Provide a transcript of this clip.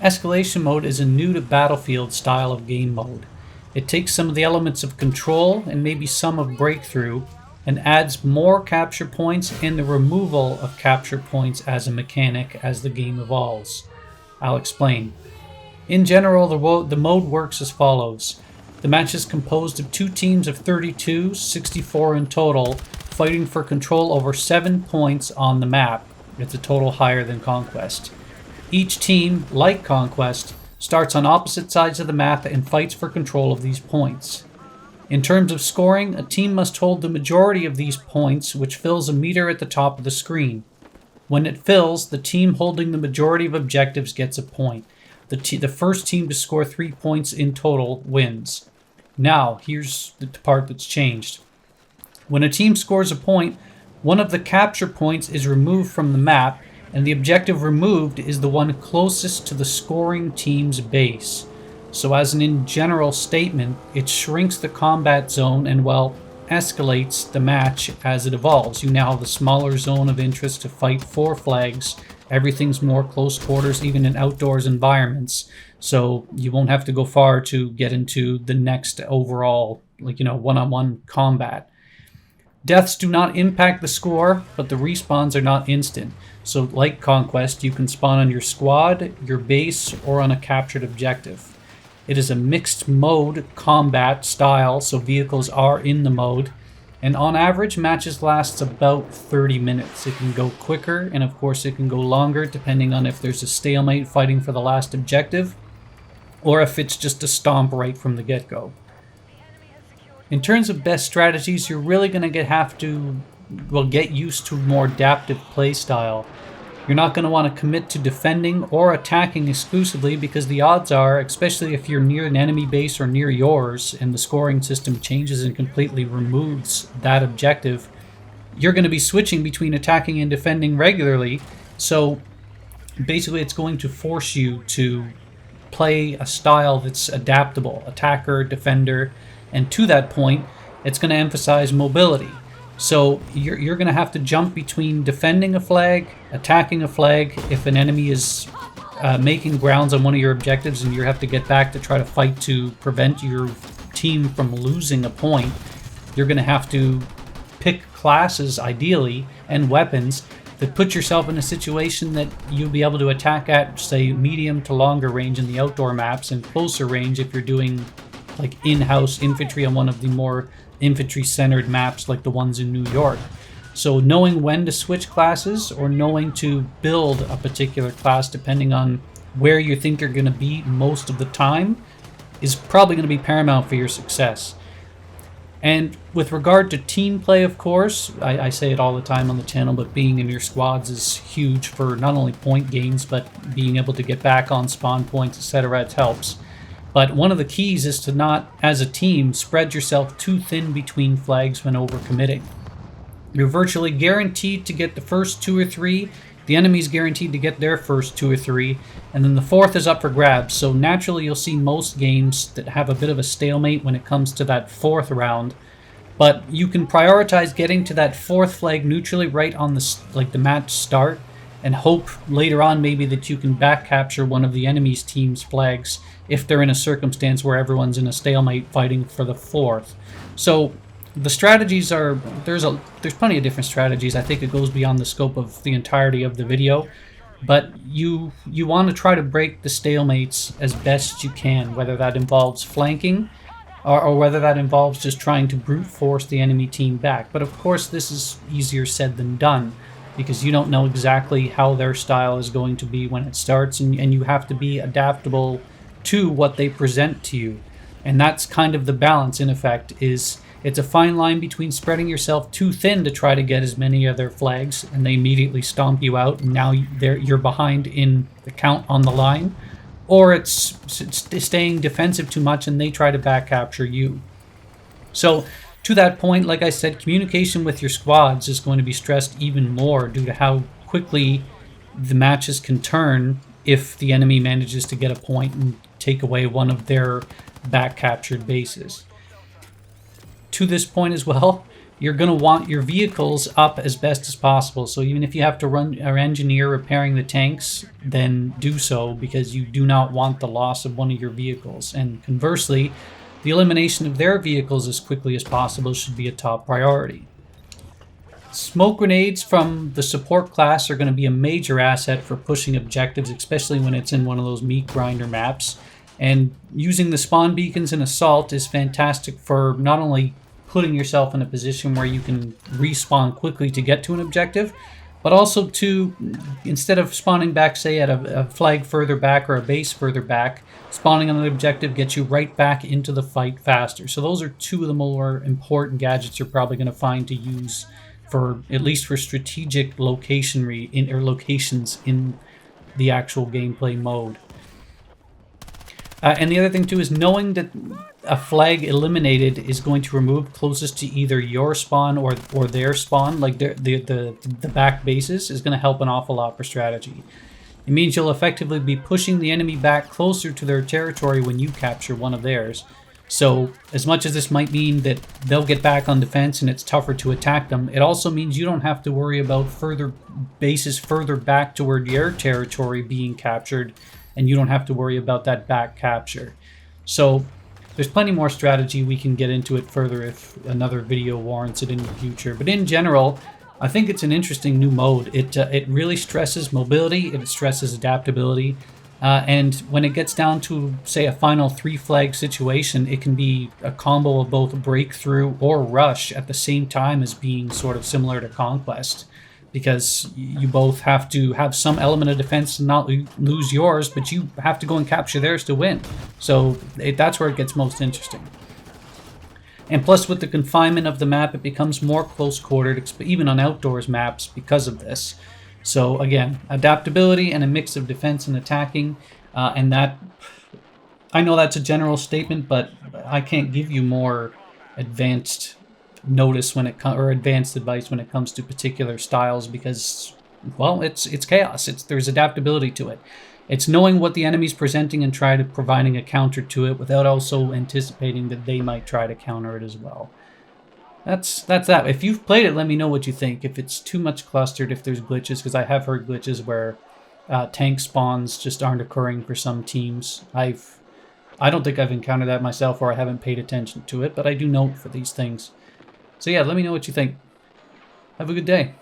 Escalation mode is a new to Battlefield style of game mode. It takes some of the elements of control and maybe some of breakthrough and adds more capture points and the removal of capture points as a mechanic as the game evolves. I'll explain. In general, the mode works as follows. The match is composed of two teams of 32, 64 in total, fighting for control over 7 points on the map. It's a total higher than Conquest. Each team, like Conquest, starts on opposite sides of the map and fights for control of these points. In terms of scoring, a team must hold the majority of these points, which fills a meter at the top of the screen. When it fills, the team holding the majority of objectives gets a point. The first team to score 3 points in total wins. Now, here's the part that's changed. When a team scores a point, one of the capture points is removed from the map, and the objective removed is the one closest to the scoring team's base. So as an in general statement, it shrinks the combat zone and, well, escalates the match as it evolves. You now have a smaller zone of interest to fight for flags. Everything's more close quarters, even in outdoors environments. So you won't have to go far to get into the next overall, one-on-one combat. Deaths do not impact the score, but the respawns are not instant. So like Conquest, you can spawn on your squad, your base, or on a captured objective. It is a mixed mode combat style, so vehicles are in the mode. And on average, matches last about 30 minutes. It can go quicker, and of course it can go longer, depending on if there's a stalemate fighting for the last objective, or if it's just a stomp right from the get-go. In terms of best strategies, you're really going to have to get used to a more adaptive play style. You're not going to want to commit to defending or attacking exclusively because the odds are, especially if you're near an enemy base or near yours and the scoring system changes and completely removes that objective, you're going to be switching between attacking and defending regularly. So basically it's going to force you to play a style that's adaptable, attacker, defender, and to that point, it's going to emphasize mobility. So you're going to have to jump between defending a flag, attacking a flag. If an enemy is making grounds on one of your objectives and you have to get back to try to fight to prevent your team from losing a point, you're going to have to pick classes, ideally, and weapons that put yourself in a situation that you'll be able to attack at, say, medium to longer range in the outdoor maps and closer range if you're doing like in-house infantry on one of the more infantry-centered maps like the ones in New York. So knowing when to switch classes or knowing to build a particular class depending on where you think you're going to be most of the time is probably going to be paramount for your success. And with regard to team play, of course, I say it all the time on the channel, but being in your squads is huge for not only point gains, but being able to get back on spawn points, etc. It helps. But one of the keys is to not, as a team, spread yourself too thin between flags when overcommitting. You're virtually guaranteed to get the first 2 or 3, the enemy's guaranteed to get their first 2 or 3, and then the fourth is up for grabs. So naturally you'll see most games that have a bit of a stalemate when it comes to that 4th round. But you can prioritize getting to that 4th flag neutrally right on the match start, and hope later on maybe that you can back capture one of the enemy's team's flags if they're in a circumstance where everyone's in a stalemate fighting for the 4th. So the strategies are, there's plenty of different strategies. I think it goes beyond the scope of the entirety of the video, but you want to try to break the stalemates as best you can, whether that involves flanking or whether that involves just trying to brute force the enemy team back. But of course this is easier said than done, because you don't know exactly how their style is going to be when it starts, and you have to be adaptable to what they present to you. And that's kind of the balance, in effect, is it's a fine line between spreading yourself too thin to try to get as many of their flags and they immediately stomp you out and now you're behind in the count on the line, or it's staying defensive too much and they try to back capture you. So to that point, like I said, communication with your squads is going to be stressed even more due to how quickly the matches can turn if the enemy manages to get a point and take away one of their back captured bases. To this point as well, you're going to want your vehicles up as best as possible. So even if you have to run or engineer repairing the tanks, then do so, because you do not want the loss of one of your vehicles. And conversely, the elimination of their vehicles as quickly as possible should be a top priority. Smoke grenades from the support class are going to be a major asset for pushing objectives, especially when it's in one of those meat grinder maps. And using the spawn beacons in Assault is fantastic for not only putting yourself in a position where you can respawn quickly to get to an objective, but also to, instead of spawning back, say, at a flag further back or a base further back, spawning on an objective gets you right back into the fight faster. So those are two of the more important gadgets you're probably going to find to use for, at least for strategic locations in the actual gameplay mode. And the other thing too is knowing that a flag eliminated is going to remove closest to either your spawn or their spawn, like the back bases, is going to help an awful lot for strategy. It means you'll effectively be pushing the enemy back closer to their territory when you capture one of theirs. So as much as this might mean that they'll get back on defense and it's tougher to attack them, it also means you don't have to worry about further bases further back toward your territory being captured, and you don't have to worry about that back capture. So there's plenty more strategy. We can get into it further if another video warrants it in the future. But in general, I think it's an interesting new mode. It really stresses mobility, it stresses adaptability, and when it gets down to, say, a final 3-flag situation, it can be a combo of both breakthrough or rush at the same time as being sort of similar to Conquest, because you both have to have some element of defense and not lose yours, but you have to go and capture theirs to win. So that's where it gets most interesting. And plus, with the confinement of the map, it becomes more close-quartered, even on outdoors maps, because of this. So again, adaptability and a mix of defense and attacking, and that, I know that's a general statement, but I can't give you more advanced notice when it comes, or advanced advice when it comes to particular styles, because, well, it's chaos. There's adaptability to it. It's knowing what the enemy's presenting and providing a counter to it without also anticipating that they might try to counter it as well. That's that. If you've played it, let me know what you think. If it's too much clustered, if there's glitches, because I have heard glitches where tank spawns just aren't occurring for some teams. I don't think I've encountered that myself, or I haven't paid attention to it, but I do note for these things. So yeah, let me know what you think. Have a good day.